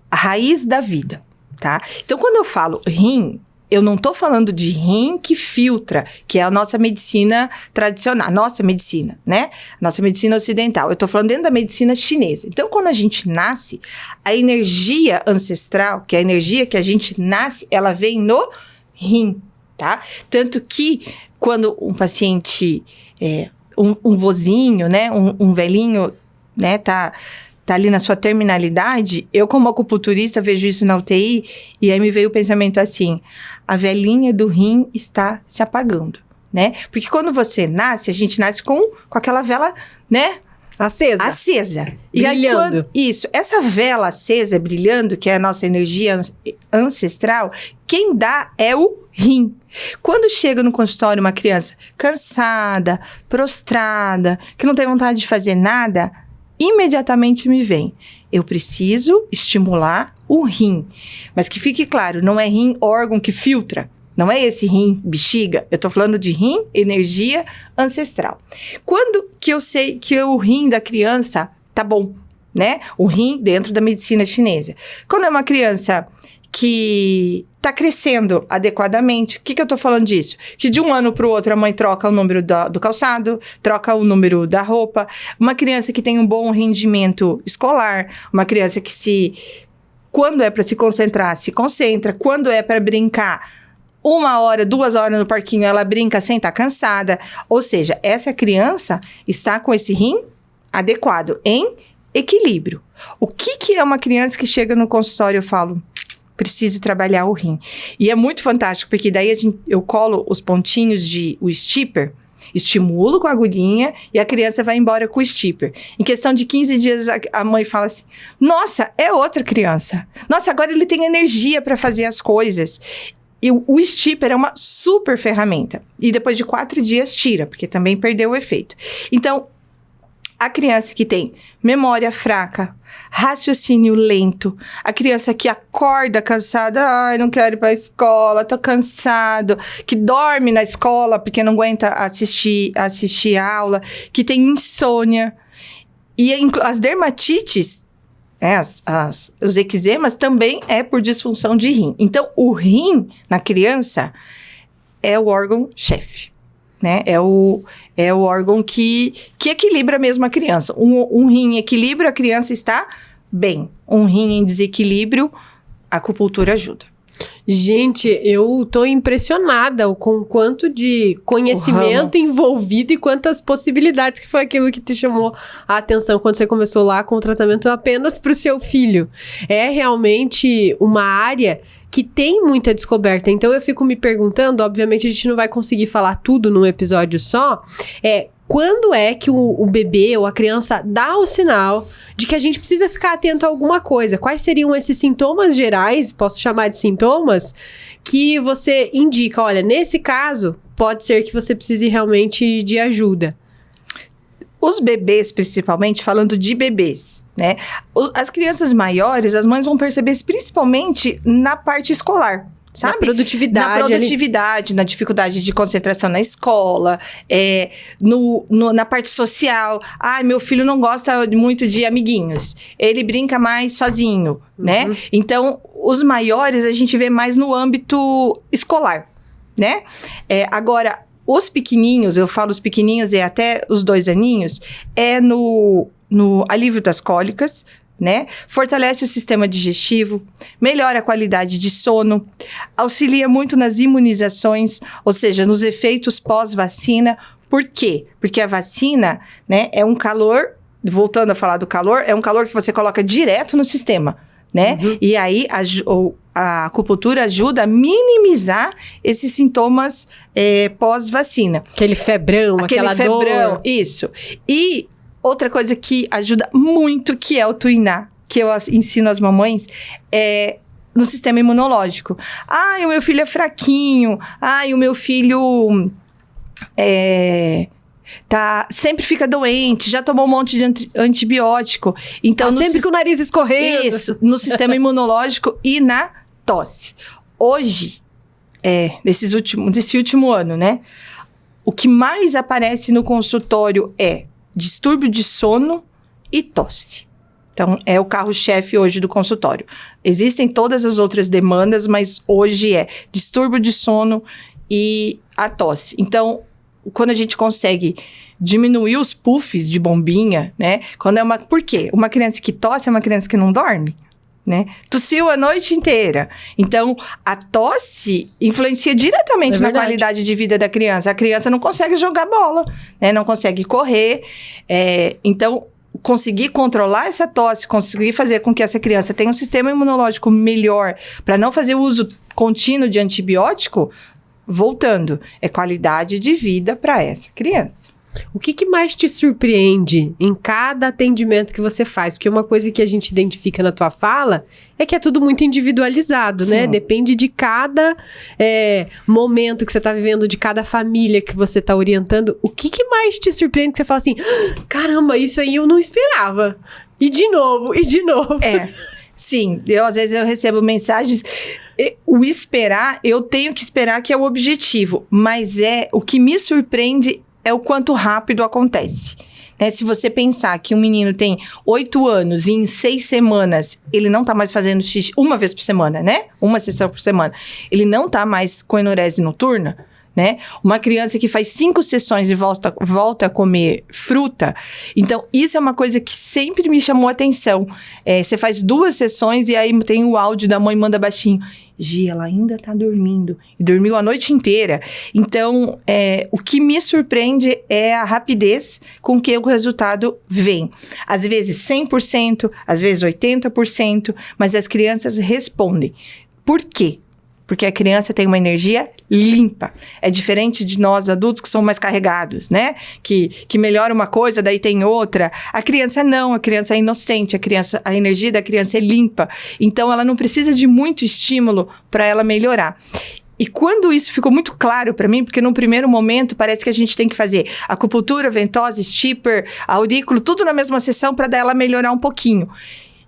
a raiz da vida, tá? Então, quando eu falo rim, eu não tô falando de rim que filtra, que é a nossa medicina tradicional, nossa medicina, né? Nossa medicina ocidental. Eu tô falando dentro da medicina chinesa. Então, quando a gente nasce, a energia ancestral, que é a energia que a gente nasce, ela vem no rim, tá? Tanto que quando um paciente, um vozinho, né? Um velhinho, né? Tá ali na sua terminalidade, eu como acupunturista vejo isso na UTI, e aí me veio o pensamento assim, a velhinha do rim está se apagando, né? Porque quando você nasce, a gente nasce com aquela vela, né? Acesa. Brilhando. Essa vela acesa, brilhando, que é a nossa energia ancestral, quem dá é o rim. Quando chega no consultório uma criança cansada, prostrada, que não tem vontade de fazer nada, imediatamente me vem, eu preciso estimular o rim. Mas que fique claro, não é rim órgão que filtra. Não é esse rim bexiga. Eu tô falando de rim, energia ancestral. Quando que eu sei que o rim da criança tá bom, né? O rim dentro da medicina chinesa. Quando é uma criança que tá crescendo adequadamente. O que eu tô falando disso? Que de um ano pro outro a mãe troca o número do calçado, troca o número da roupa. Uma criança que tem um bom rendimento escolar, uma criança que quando é para se concentrar, se concentra, quando é para brincar, 1 hora, 2 horas no parquinho, ela brinca sem estar cansada. Ou seja, essa criança está com esse rim adequado, em equilíbrio. O que é uma criança que chega no consultório e eu falo, preciso trabalhar o rim? E é muito fantástico, porque daí eu colo os pontinhos o stipper, estimulo com a agulhinha e a criança vai embora com o stipper. Em questão de 15 dias, a mãe fala assim, nossa, é outra criança. Nossa, agora ele tem energia para fazer as coisas. E o stipper é uma super ferramenta. E depois de 4 dias tira, porque também perdeu o efeito. Então, A criança que tem memória fraca, raciocínio lento, a criança que acorda cansada, ai, não quero ir pra escola, tô cansado, que dorme na escola porque não aguenta assistir a aula, que tem insônia. E as dermatites, os eczemas também é por disfunção de rim. Então, o rim na criança é o órgão-chefe. Né? É o órgão que equilibra mesmo a criança. Um rim em equilíbrio, a criança está bem. Um rim em desequilíbrio, a acupuntura ajuda. Gente, eu tô impressionada com o quanto de conhecimento envolvido e quantas possibilidades, que foi aquilo que te chamou a atenção quando você começou lá com o tratamento apenas para o seu filho. É realmente uma área que tem muita descoberta. Então, eu fico me perguntando, obviamente a gente não vai conseguir falar tudo num episódio só, quando é que o bebê ou a criança dá o sinal de que a gente precisa ficar atento a alguma coisa? Quais seriam esses sintomas gerais, posso chamar de sintomas, que você indica, olha, nesse caso, pode ser que você precise realmente de ajuda? Os bebês, principalmente, falando de bebês, né? As crianças maiores, as mães vão perceber principalmente na parte escolar. Sabe? Na produtividade, na dificuldade de concentração na escola, na parte social. Ai, meu filho não gosta muito de amiguinhos. Ele brinca mais sozinho, né? Então, os maiores a gente vê mais no âmbito escolar, né? Agora, os pequenininhos, eu falo os pequenininhos e até os 2 aninhos, no alívio das cólicas, né? Fortalece o sistema digestivo, melhora a qualidade de sono, auxilia muito nas imunizações, ou seja, nos efeitos pós-vacina. Por quê? Porque a vacina, né, é um calor, voltando a falar do calor, é um calor que você coloca direto no sistema, né? E aí a acupuntura ajuda a minimizar esses sintomas pós-vacina. Aquele febrão, aquela dor. Isso. E outra coisa que ajuda muito, que é o tuiná, que eu ensino às mamães, no sistema imunológico. Ai, o meu filho é fraquinho. Ai, o meu filho sempre fica doente, já tomou um monte de antibiótico. Então, sempre com o nariz escorrendo. Isso, no sistema imunológico e na tosse. Hoje, nesse último ano, né? O que mais aparece no consultório é distúrbio de sono e tosse. Então, é o carro-chefe hoje do consultório. Existem todas as outras demandas, mas hoje é distúrbio de sono e a tosse. Então, quando a gente consegue diminuir os puffs de bombinha, né? Por quê? Uma criança que tosse é uma criança que não dorme, né? Tossiu a noite inteira. Então, a tosse influencia diretamente na qualidade de vida da criança. A criança não consegue jogar bola, né? Não consegue correr. Então, conseguir controlar essa tosse, conseguir fazer com que essa criança tenha um sistema imunológico melhor para não fazer uso contínuo de antibiótico, voltando, é qualidade de vida para essa criança. O que mais te surpreende em cada atendimento que você faz? Porque uma coisa que a gente identifica na tua fala é que é tudo muito individualizado, né? Depende de cada momento que você tá vivendo, de cada família que você tá orientando. O que mais te surpreende que você fala assim, caramba, isso aí eu não esperava. E de novo. Sim, às vezes eu recebo mensagens. O esperar, eu tenho que esperar, que é o objetivo. Mas o que me surpreende é o quanto rápido acontece. Né? Se você pensar que um menino tem 8 anos e em 6 semanas ele não tá mais fazendo xixi uma vez por semana, né? Uma sessão por semana. Ele não tá mais com enurese noturna, né? Uma criança que faz 5 sessões e volta a comer fruta. Então, isso é uma coisa que sempre me chamou a atenção. Você faz 2 sessões e aí tem o áudio da mãe, manda baixinho. Gi, ela ainda tá dormindo. E dormiu a noite inteira. Então, o que me surpreende é a rapidez com que o resultado vem. Às vezes 100%, às vezes 80%, mas as crianças respondem. Por quê? Porque a criança tem uma energia limpa. É diferente de nós adultos que são mais carregados, né? Que melhora uma coisa, daí tem outra. A criança não, a criança é inocente, a energia da criança é limpa. Então, ela não precisa de muito estímulo para ela melhorar. E quando isso ficou muito claro para mim, porque no primeiro momento parece que a gente tem que fazer acupuntura, ventosa, stipper, aurículo, tudo na mesma sessão para ela melhorar um pouquinho.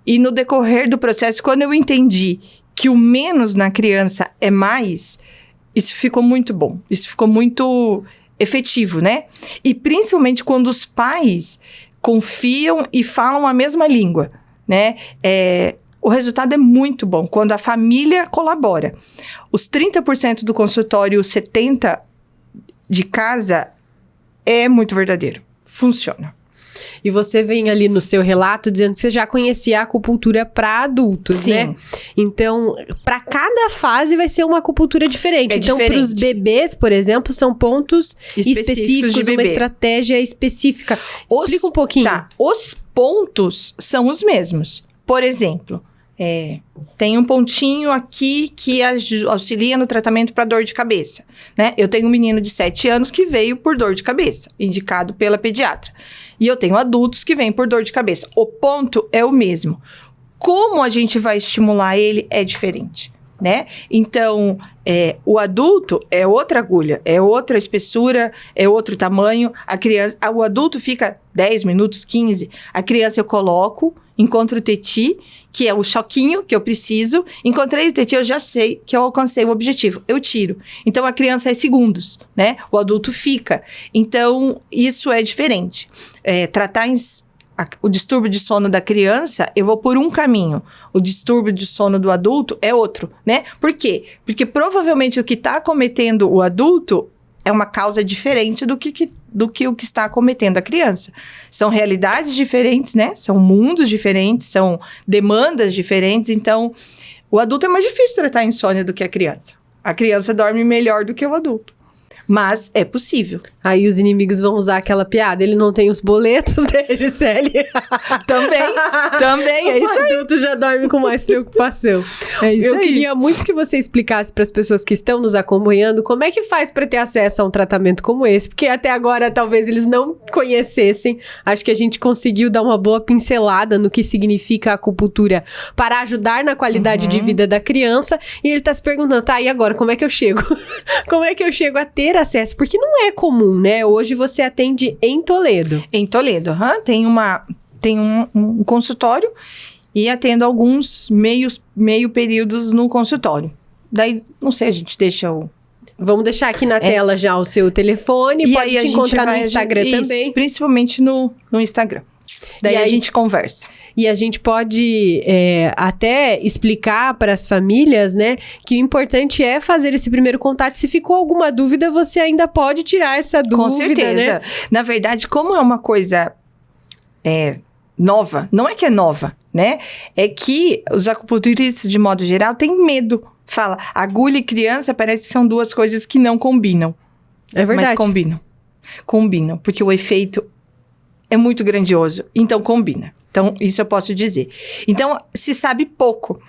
E no decorrer do processo, quando eu entendi que o menos na criança é mais, isso ficou muito bom. Isso ficou muito efetivo, né? E principalmente quando os pais confiam e falam a mesma língua, né? O resultado é muito bom quando a família colabora. Os 30% do consultório, os 70% de casa, é muito verdadeiro. Funciona. E você vem ali no seu relato dizendo que você já conhecia a acupuntura para adultos, Sim. né? Então, para cada fase vai ser uma acupuntura diferente. Então, para os bebês, por exemplo, são pontos específicos uma estratégia específica. Explica um pouquinho. Tá. Os pontos são os mesmos. Por exemplo, tem um pontinho aqui que auxilia no tratamento para dor de cabeça, né? Eu tenho um menino de 7 anos que veio por dor de cabeça, indicado pela pediatra. E eu tenho adultos que vêm por dor de cabeça. O ponto é o mesmo. Como a gente vai estimular ele é diferente, né? Então, o adulto é outra agulha, é outra espessura, é outro tamanho. O adulto fica 10 minutos, 15. A criança eu coloco, encontro o teti, que é o choquinho que eu preciso. Encontrei o teti, eu já sei que eu alcancei o objetivo. Eu tiro. Então, a criança é segundos, né? O adulto fica. Então, isso é diferente. Tratar o distúrbio de sono da criança, eu vou por um caminho. O distúrbio de sono do adulto é outro, né? Por quê? Porque provavelmente o que está acometendo o adulto é uma causa diferente do que o que está acometendo a criança. São realidades diferentes, né? São mundos diferentes, são demandas diferentes. Então, o adulto é mais difícil tratar a insônia do que a criança. A criança dorme melhor do que o adulto. Mas é possível. Aí os inimigos vão usar aquela piada. Ele não tem os boletos, né, Gisele? Também, é isso aí. O adulto já dorme com mais preocupação. É isso aí. Eu queria muito que você explicasse para as pessoas que estão nos acompanhando como é que faz para ter acesso a um tratamento como esse, porque até agora talvez eles não conhecessem. Acho que a gente conseguiu dar uma boa pincelada no que significa a acupuntura para ajudar na qualidade de vida da criança. E ele está se perguntando, tá, e agora, como é que eu chego? Como é que eu chego a ter acesso? Porque não é comum, né? Hoje você atende em Toledo. Em Toledo, tem um consultório e atendo alguns meio períodos no consultório. Daí, não sei, a gente deixa o... Vamos deixar aqui na tela já o seu telefone, e pode te encontrar no Instagram também. Principalmente no Instagram. Daí a gente conversa. E a gente pode até explicar para as famílias, né, que o importante é fazer esse primeiro contato. Se ficou alguma dúvida, você ainda pode tirar essa dúvida, com certeza. Né? Na verdade, como é uma coisa nova, não é que é nova, né? É que os acupunturistas, de modo geral, têm medo. Fala, agulha e criança parece que são duas coisas que não combinam. É verdade. Mas combinam. Combinam, porque o efeito é muito grandioso, então combina. Então, isso eu posso dizer. Então, se sabe pouco.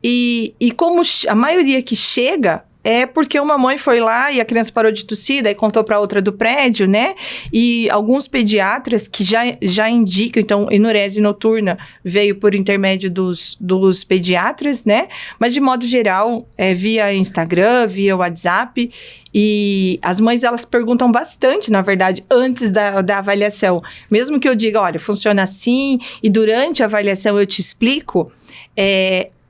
E como a maioria que chega é porque uma mãe foi lá e a criança parou de tossir, daí contou para outra do prédio, né? E alguns pediatras que já indicam, então, enurese noturna veio por intermédio dos pediatras, né? Mas, de modo geral, via Instagram, via WhatsApp. E as mães, elas perguntam bastante, na verdade, antes da avaliação. Mesmo que eu diga, olha, funciona assim, e durante a avaliação eu te explico,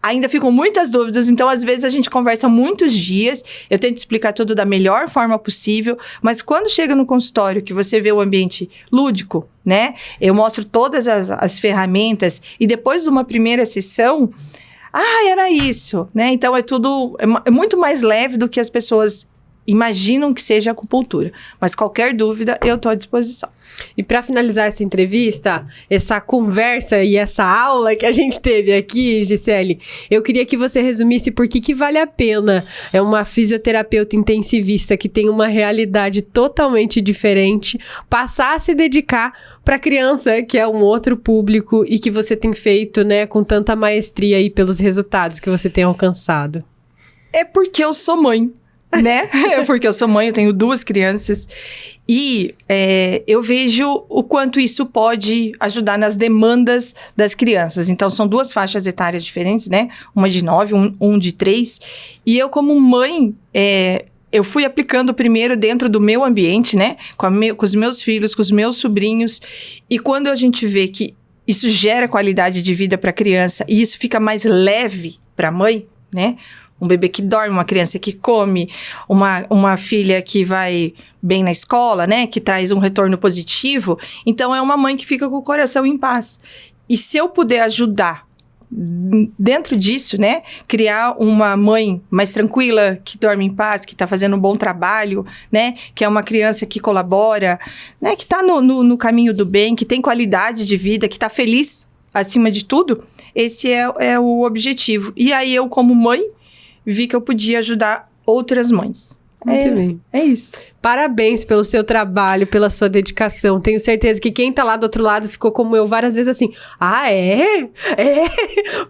ainda ficam muitas dúvidas, então às vezes a gente conversa muitos dias, eu tento explicar tudo da melhor forma possível, mas quando chega no consultório, que você vê o ambiente lúdico, né? Eu mostro todas as ferramentas, e depois de uma primeira sessão, era isso, né? Então é muito mais leve do que as pessoas imaginam que seja acupuntura. Mas qualquer dúvida, eu estou à disposição. E para finalizar essa entrevista, essa conversa e essa aula que a gente teve aqui, Gisele, eu queria que você resumisse por que vale a pena. É uma fisioterapeuta intensivista que tem uma realidade totalmente diferente, passar a se dedicar para criança, que é um outro público e que você tem feito, né, com tanta maestria aí pelos resultados que você tem alcançado. É porque eu sou mãe. né? Porque eu sou mãe, eu tenho 2 crianças. E eu vejo o quanto isso pode ajudar nas demandas das crianças. Então, são 2 faixas etárias diferentes, né? Uma de 9, um de 3. E eu, como mãe, eu fui aplicando primeiro dentro do meu ambiente, né? Com os meus filhos, com os meus sobrinhos. E quando a gente vê que isso gera qualidade de vida para a criança e isso fica mais leve para a mãe, né? Um bebê que dorme, uma criança que come, uma filha que vai bem na escola, né? Que traz um retorno positivo. Então, é uma mãe que fica com o coração em paz. E se eu puder ajudar dentro disso, né? Criar uma mãe mais tranquila, que dorme em paz, que tá fazendo um bom trabalho, né? Que é uma criança que colabora, né? Que tá no caminho do bem, que tem qualidade de vida, que tá feliz acima de tudo. Esse é o objetivo. E aí, eu, como mãe, vi que eu podia ajudar outras mães. Muito bem. É isso. Parabéns pelo seu trabalho, pela sua dedicação. Tenho certeza que quem tá lá do outro lado ficou como eu várias vezes assim. Ah, é?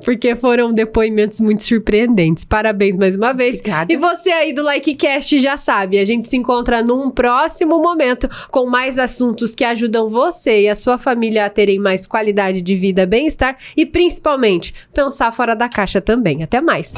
Porque foram depoimentos muito surpreendentes. Parabéns mais uma vez. Obrigada. E você aí do LikeCast já sabe, a gente se encontra num próximo momento com mais assuntos que ajudam você e a sua família a terem mais qualidade de vida, bem-estar e principalmente pensar fora da caixa também. Até mais.